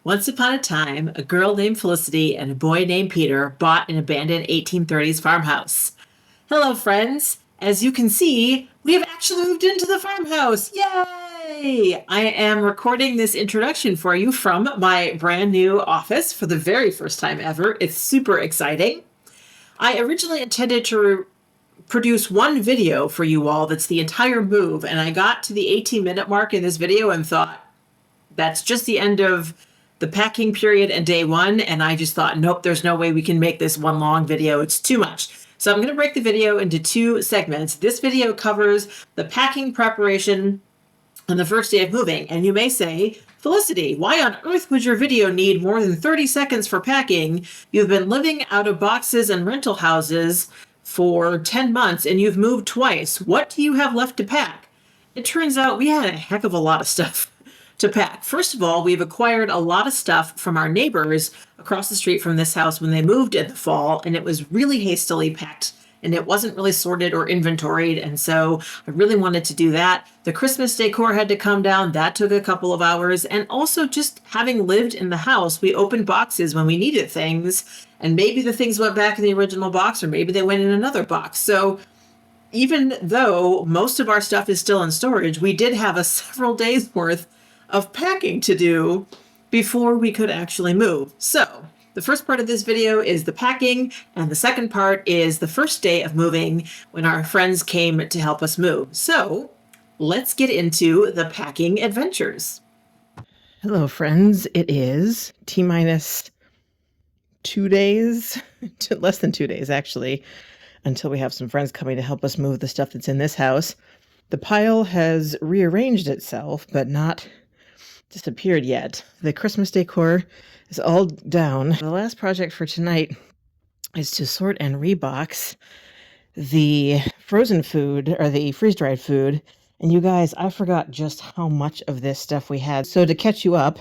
Once upon a time, a girl named Felicity and a boy named Peter bought an abandoned 1830s farmhouse. Hello, friends. As you can see, we have actually moved into the farmhouse. Yay! I am recording this introduction for you from my brand new office for the very first time ever. It's super exciting. I originally intended to produce one video for you all that's the entire move, and I got to the 18-minute mark in this video and thought, that's just the end of the packing period and day one. And I just thought, nope, there's no way we can make this one long video. It's too much. So I'm going to break the video into two segments. This video covers the packing preparation on the first day of moving. And you may say, Felicity, why on earth would your video need more than 30 seconds for packing? You've been living out of boxes and rental houses for 10 months and you've moved twice. What do you have left to pack? It turns out we had a heck of a lot of stuff to pack. First of all, we've acquired a lot of stuff from our neighbors across the street from this house when they moved in the fall, and it was really hastily packed and it wasn't really sorted or inventoried. And so I really wanted to do that. The Christmas decor had to come down. That took a couple of hours. And also just having lived in the house, we opened boxes when we needed things, and maybe the things went back in the original box or maybe they went in another box. So even though most of our stuff is still in storage, we did have a several days worth of packing to do before we could actually move. So the first part of this video is the packing, and the second part is the first day of moving when our friends came to help us move. So let's get into the packing adventures. Hello, friends. It is T-minus 2 days, less than 2 days actually, until we have some friends coming to help us move the stuff that's in this house. The pile has rearranged itself, but not disappeared yet. The Christmas decor is all down. The last project for tonight is to sort and rebox the frozen food, or the freeze-dried food. And you guys, I forgot just how much of this stuff we had. So to catch you up,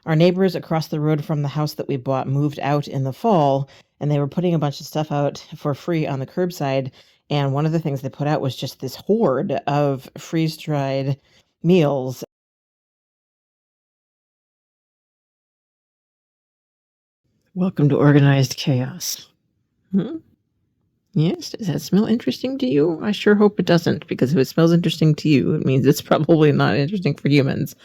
our neighbors across the road from the house that we bought moved out in the fall, and they were putting a bunch of stuff out for free on the curbside. And one of the things they put out was just this hoard of freeze-dried meals. Welcome to organized chaos. Yes, does that smell interesting to you? I sure hope it doesn't, because if it smells interesting to you, it means it's probably not interesting for humans.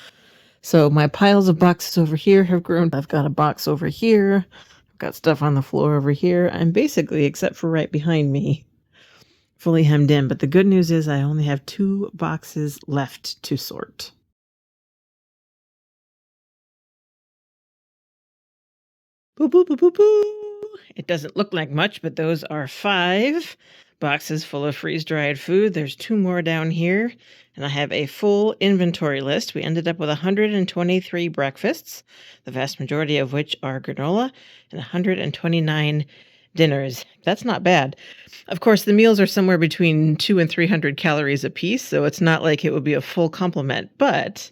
So my piles of boxes over here have grown. I've got a box over here. I've got stuff on the floor over here. I'm basically, except for right behind me, fully hemmed in. But the good news is I only have 2 boxes left to sort. Boo, boo, boo, boo, boo. It doesn't look like much, but those are 5 boxes full of freeze-dried food. There's 2 more down here, and I have a full inventory list. We ended up with 123 breakfasts, the vast majority of which are granola, and 129 dinners. That's not bad. Of course, the meals are somewhere between 200 and 300 calories a piece, so it's not like it would be a full complement, but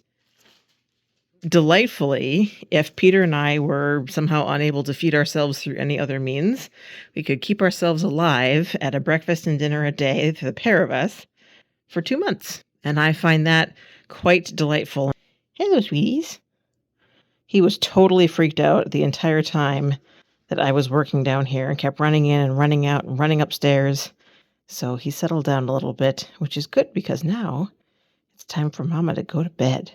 delightfully, if Peter and I were somehow unable to feed ourselves through any other means, we could keep ourselves alive at a breakfast and dinner a day, the pair of us, for 2 months. And I find that quite delightful. Hello, sweeties. He was totally freaked out the entire time that I was working down here and kept running in and running out and running upstairs. So he settled down a little bit, which is good because now it's time for Mama to go to bed.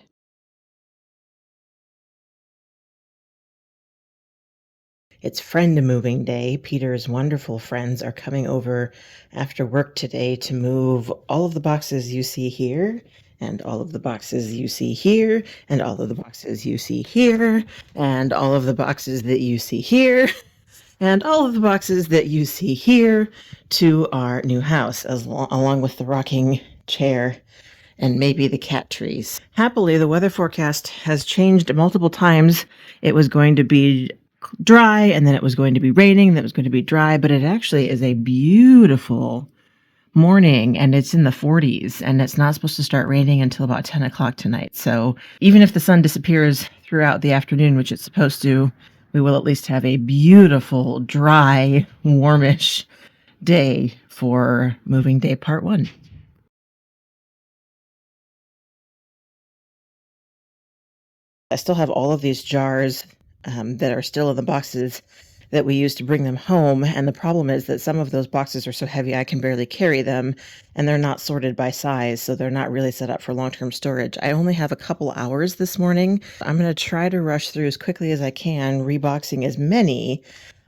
It's friend moving day. Peter's wonderful friends are coming over after work today to move all of the boxes you see here, and all of the boxes you see here, and all of the boxes you see here, and all of the boxes that you see here, and all of the boxes that you see here to our new house, along with the rocking chair and maybe the cat trees. Happily, the weather forecast has changed multiple times. It was going to be dry, and then it was going to be raining, and then it was going to be dry, but it actually is a beautiful morning, and it's in the 40s, and it's not supposed to start raining until about 10 o'clock tonight. So even if the sun disappears throughout the afternoon, which it's supposed to, we will at least have a beautiful, dry, warmish day for moving day part 1. I still have all of these jars that are still in the boxes that we used to bring them home. And the problem is that some of those boxes are so heavy I can barely carry them, and they're not sorted by size, so they're not really set up for long-term storage. I only have a couple hours this morning. I'm going to try to rush through as quickly as I can, reboxing as many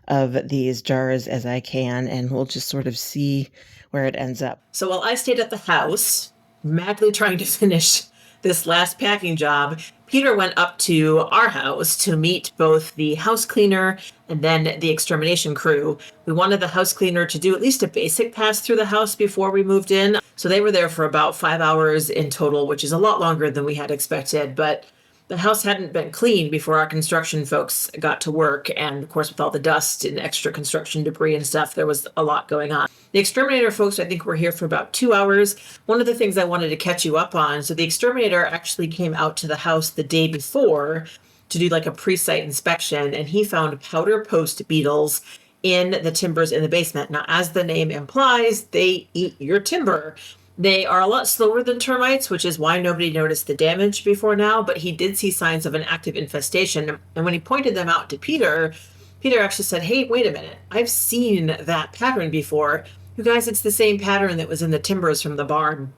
of these jars as I can, and we'll just sort of see where it ends up. So while I stayed at the house, madly trying to finish this last packing job, Peter went up to our house to meet both the house cleaner and then the extermination crew. We wanted the house cleaner to do at least a basic pass through the house before we moved in. So they were there for about 5 hours in total, which is a lot longer than we had expected. But the house hadn't been cleaned before our construction folks got to work. And of course, with all the dust and extra construction debris and stuff, there was a lot going on. The exterminator folks, I think, were here for about 2 hours. One of the things I wanted to catch you up on, so the exterminator actually came out to the house the day before to do like a pre-site inspection, and he found powder post beetles in the timbers in the basement. Now, as the name implies, they eat your timber. They are a lot slower than termites, which is why nobody noticed the damage before now, but he did see signs of an active infestation. And when he pointed them out to Peter, Peter actually said, "Hey, wait a minute. I've seen that pattern before. You guys, it's the same pattern that was in the timbers from the barn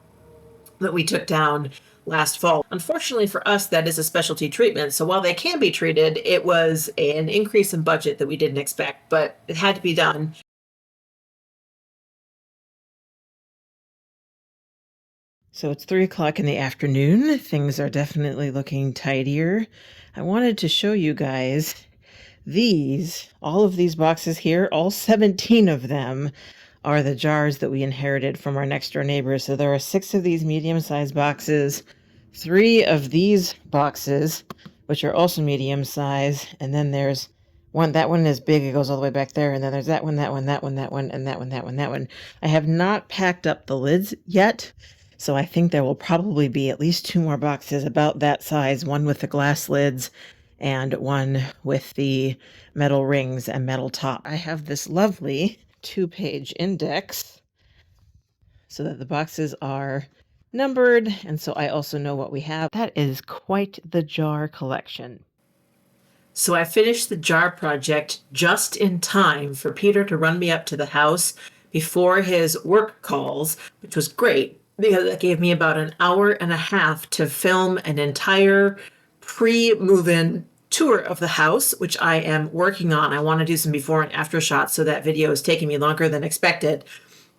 that we took down last fall." Unfortunately for us, that is a specialty treatment. So while they can be treated, it was an increase in budget that we didn't expect, but it had to be done. So it's 3 o'clock in the afternoon. Things are definitely looking tidier. I wanted to show you guys all of these boxes here, all 17 of them are the jars that we inherited from our next door neighbors. So there are 6 of these medium-sized boxes, 3 of these boxes, which are also medium size, and then there's one. That one is big, it goes all the way back there, and then there's that one, that one, that one, that one, and that one, that one, that one. I have not packed up the lids yet, so I think there will probably be at least 2 more boxes about that size, one with the glass lids and one with the metal rings and metal top. I have this lovely 2-page index so that the boxes are numbered, and so I also know what we have. That is quite the jar collection. So I finished the jar project just in time for Peter to run me up to the house before his work calls, which was great because it gave me about an hour and a half to film an entire pre-move-in tour of the house, which I am working on. I want to do some before and after shots, so that video is taking me longer than expected.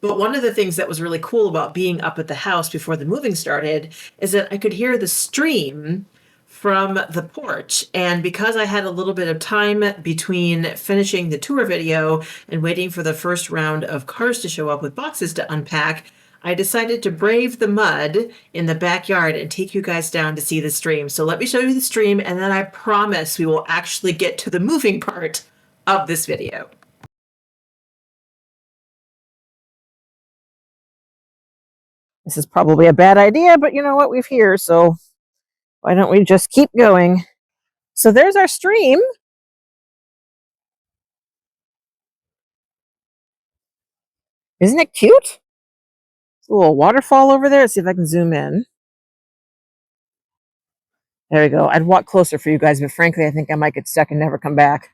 But one of the things that was really cool about being up at the house before the moving started is that I could hear the stream from the porch. And because I had a little bit of time between finishing the tour video and waiting for the first round of cars to show up with boxes to unpack, I decided to brave the mud in the backyard and take you guys down to see the stream. So let me show you the stream, and then I promise we will actually get to the moving part of this video. This is probably a bad idea, but you know what? We're here, so why don't we just keep going? So there's our stream. Isn't it cute? It's a little waterfall over there. Let's see if I can zoom in. There we go. I'd walk closer for you guys, but frankly, I think I might get stuck and never come back.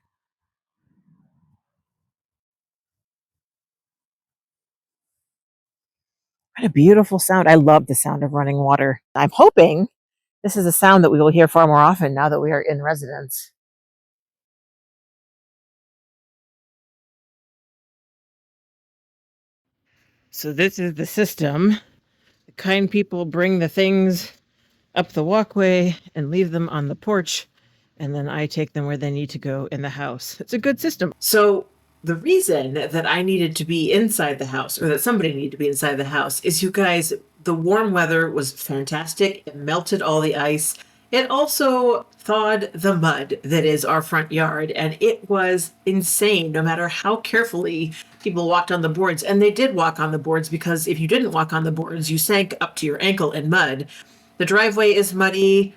What a beautiful sound. I love the sound of running water. I'm hoping this is a sound that we will hear far more often now that we are in residence. So this is the system. The kind people bring the things up the walkway and leave them on the porch, and then I take them where they need to go in the house. It's a good system. So the reason that I needed to be inside the house, or that somebody needed to be inside the house, is, you guys, the warm weather was fantastic. It melted all the ice. It also thawed the mud that is our front yard, and it was insane no matter how carefully people walked on the boards. And they did walk on the boards, because if you didn't walk on the boards, you sank up to your ankle in mud. The driveway is muddy.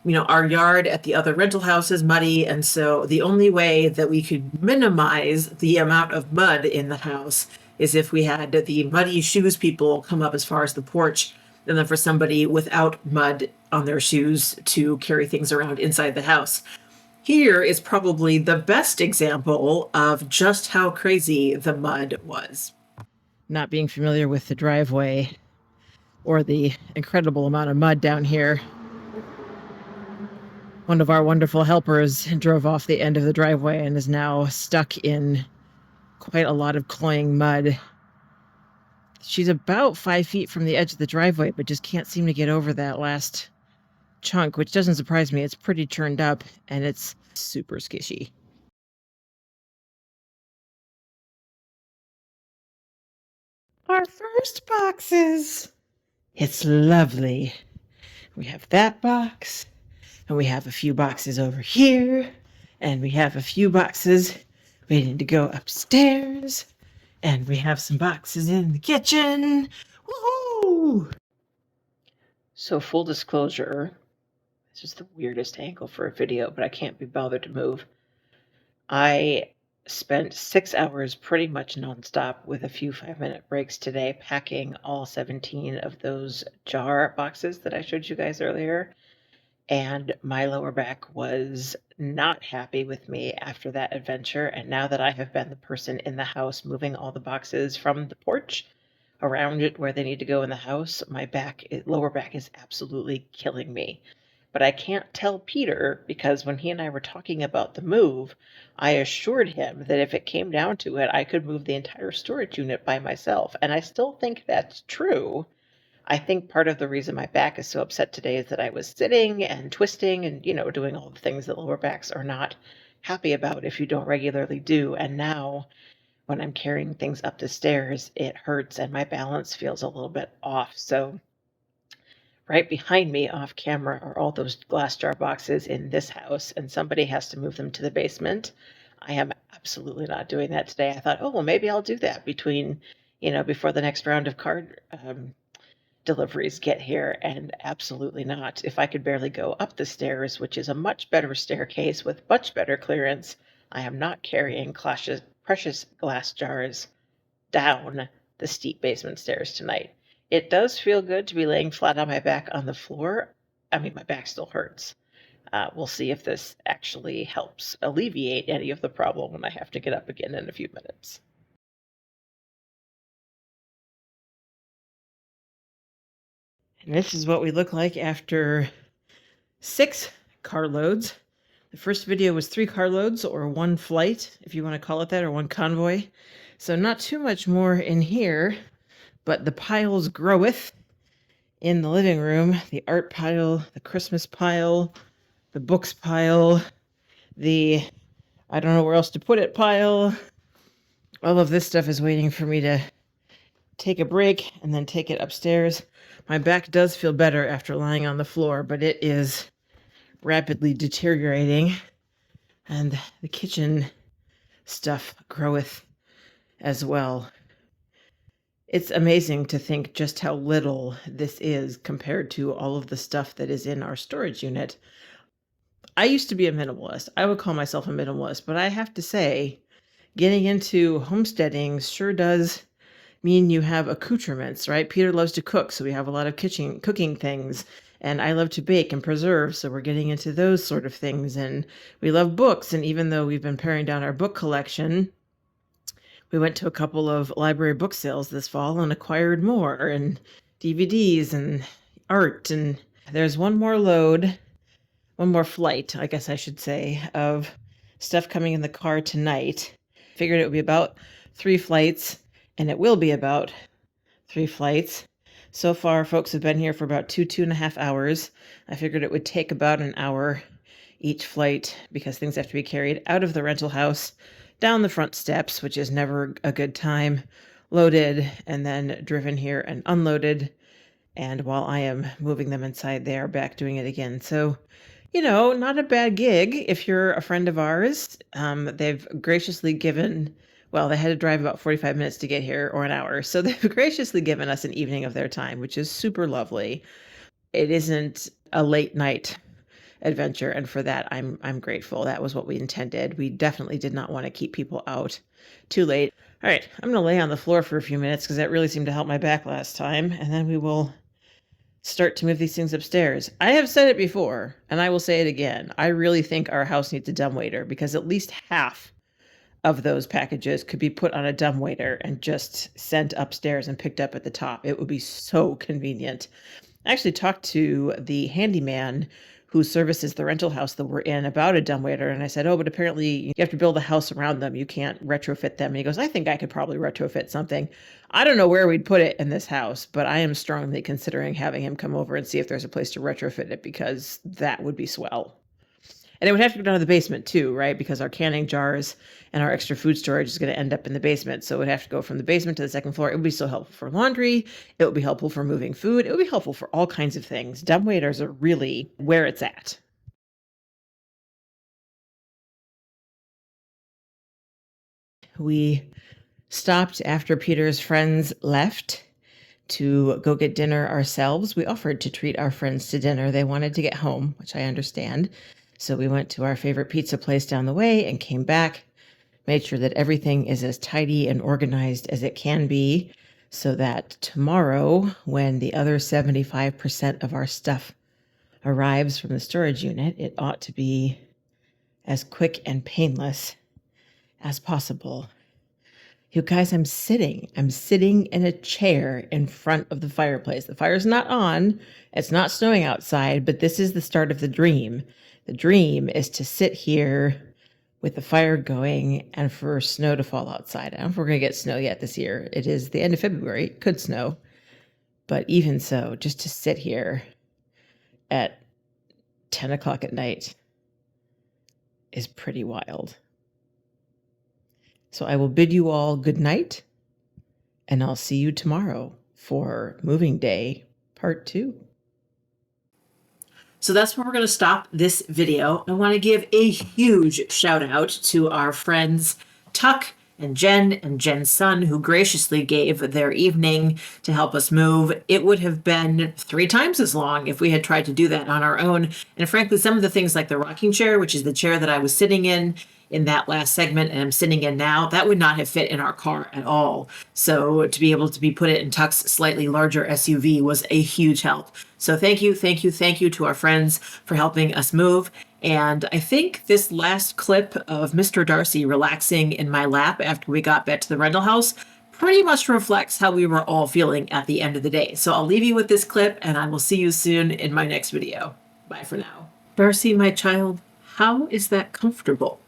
You know, our yard at the other rental house is muddy, and so the only way that we could minimize the amount of mud in the house is if we had the muddy shoes people come up as far as the porch, and then for somebody without mud on their shoes to carry things around inside the house. Here is probably the best example of just how crazy the mud was. Not being familiar with the driveway or the incredible amount of mud down here, one of our wonderful helpers drove off the end of the driveway and is now stuck in quite a lot of cloying mud. She's about 5 feet from the edge of the driveway, but just can't seem to get over that last chunk, which doesn't surprise me. It's pretty churned up and it's super skishy. Our first boxes. It's lovely. We have that box, and we have a few boxes over here, and we have a few boxes waiting to go upstairs, and we have some boxes in the kitchen. Woohoo! So full disclosure, it's just the weirdest angle for a video, but I can't be bothered to move. I spent 6 hours pretty much nonstop with a few 5-minute breaks today packing all 17 of those jar boxes that I showed you guys earlier. And my lower back was not happy with me after that adventure. And now that I have been the person in the house moving all the boxes from the porch around it where they need to go in the house, my lower back is absolutely killing me. But I can't tell Peter because when he and I were talking about the move, I assured him that if it came down to it, I could move the entire storage unit by myself. And I still think that's true. I think part of the reason my back is so upset today is that I was sitting and twisting and, doing all the things that lower backs are not happy about if you don't regularly do. And now when I'm carrying things up the stairs, it hurts and my balance feels a little bit off. So right behind me off camera are all those glass jar boxes in this house, and somebody has to move them to the basement. I am absolutely not doing that today. I thought, oh, well, maybe I'll do that before the next round of card deliveries get here, and absolutely not. If I could barely go up the stairs, which is a much better staircase with much better clearance, I am not carrying precious glass jars down the steep basement stairs tonight. It does feel good to be laying flat on my back on the floor. I mean, my back still hurts. We'll see if this actually helps alleviate any of the problem when I have to get up again in a few minutes. And this is what we look like after 6 carloads. The first video was 3 carloads, or 1 flight, if you want to call it that, or 1 convoy. So not too much more in here, but the piles groweth in the living room. The art pile, the Christmas pile, the books pile, the I don't know where else to put it pile. All of this stuff is waiting for me to take a break and then take it upstairs. My back does feel better after lying on the floor, but it is rapidly deteriorating. And the kitchen stuff groweth as well. It's amazing to think just how little this is compared to all of the stuff that is in our storage unit. I used to be a minimalist. I would call myself a minimalist, but I have to say, getting into homesteading sure does mean you have accoutrements, right? Peter loves to cook, so we have a lot of cooking things. And I love to bake and preserve, so we're getting into those sort of things. And we love books, and even though we've been paring down our book collection, we went to a couple of library book sales this fall and acquired more, and DVDs and art. And there's one more flight, I guess I should say, of stuff coming in the car tonight. Figured it would be about 3 flights, and it will be about 3 flights. So far, folks have been here for about 2.5 hours. I figured it would take about an hour each flight because things have to be carried out of the rental house, down the front steps, which is never a good time, loaded, and then driven here and unloaded. And while I am moving them inside, they are back doing it again. So, not a bad gig if you're a friend of ours. They've graciously given, well, they had to drive about 45 minutes to get here, or an hour. So they've graciously given us an evening of their time, which is super lovely. It isn't a late night adventure, and for that I'm grateful. That was what we intended. We definitely did not want to keep people out too late. All right, I'm going to lay on the floor for a few minutes because that really seemed to help my back last time, and then we will start to move these things upstairs. I have said it before, and I will say it again. I really think our house needs a dumbwaiter because at least half of those packages could be put on a dumbwaiter and just sent upstairs and picked up at the top. It would be so convenient. I actually talked to the handyman who services the rental house that we're in about a dumbwaiter, and I said, oh, but apparently you have to build a house around them. You can't retrofit them. And he goes, I think I could probably retrofit something. I don't know where we'd put it in this house, but I am strongly considering having him come over and see if there's a place to retrofit it, because that would be swell. And it would have to go down to the basement too, right? Because our canning jars and our extra food storage is going to end up in the basement. So it would have to go from the basement to the second floor. It would be so helpful for laundry. It would be helpful for moving food. It would be helpful for all kinds of things. Dumbwaiters are really where it's at. We stopped after Peter's friends left to go get dinner ourselves. We offered to treat our friends to dinner. They wanted to get home, which I understand. So we went to our favorite pizza place down the way and came back, made sure that everything is as tidy and organized as it can be, so that tomorrow, when the other 75% of our stuff arrives from the storage unit, it ought to be as quick and painless as possible. You guys, I'm sitting in a chair in front of the fireplace. The fire's not on. It's not snowing outside, but this is the start of the dream. The dream is to sit here with the fire going and for snow to fall outside. I don't know if we're going to get snow yet this year. It is the end of February. It could snow. But even so, just to sit here at 10 o'clock at night is pretty wild. So I will bid you all good night, and I'll see you tomorrow for Moving Day Part 2. So that's where we're going to stop this video. I want to give a huge shout out to our friends Tuck and Jen's son, who graciously gave their evening to help us move. It would have been 3 times as long if we had tried to do that on our own. And frankly, some of the things like the rocking chair, which is the chair that I was sitting in that last segment and I'm sitting in now, that would not have fit in our car at all. So to be able to put it in Tuck's slightly larger SUV was a huge help. So thank you to our friends for helping us move. And I think this last clip of Mr. Darcy relaxing in my lap after we got back to the rental house pretty much reflects how we were all feeling at the end of the day. So I'll leave you with this clip, and I will see you soon in my next video. Bye for now. Darcy, my child, how is that comfortable?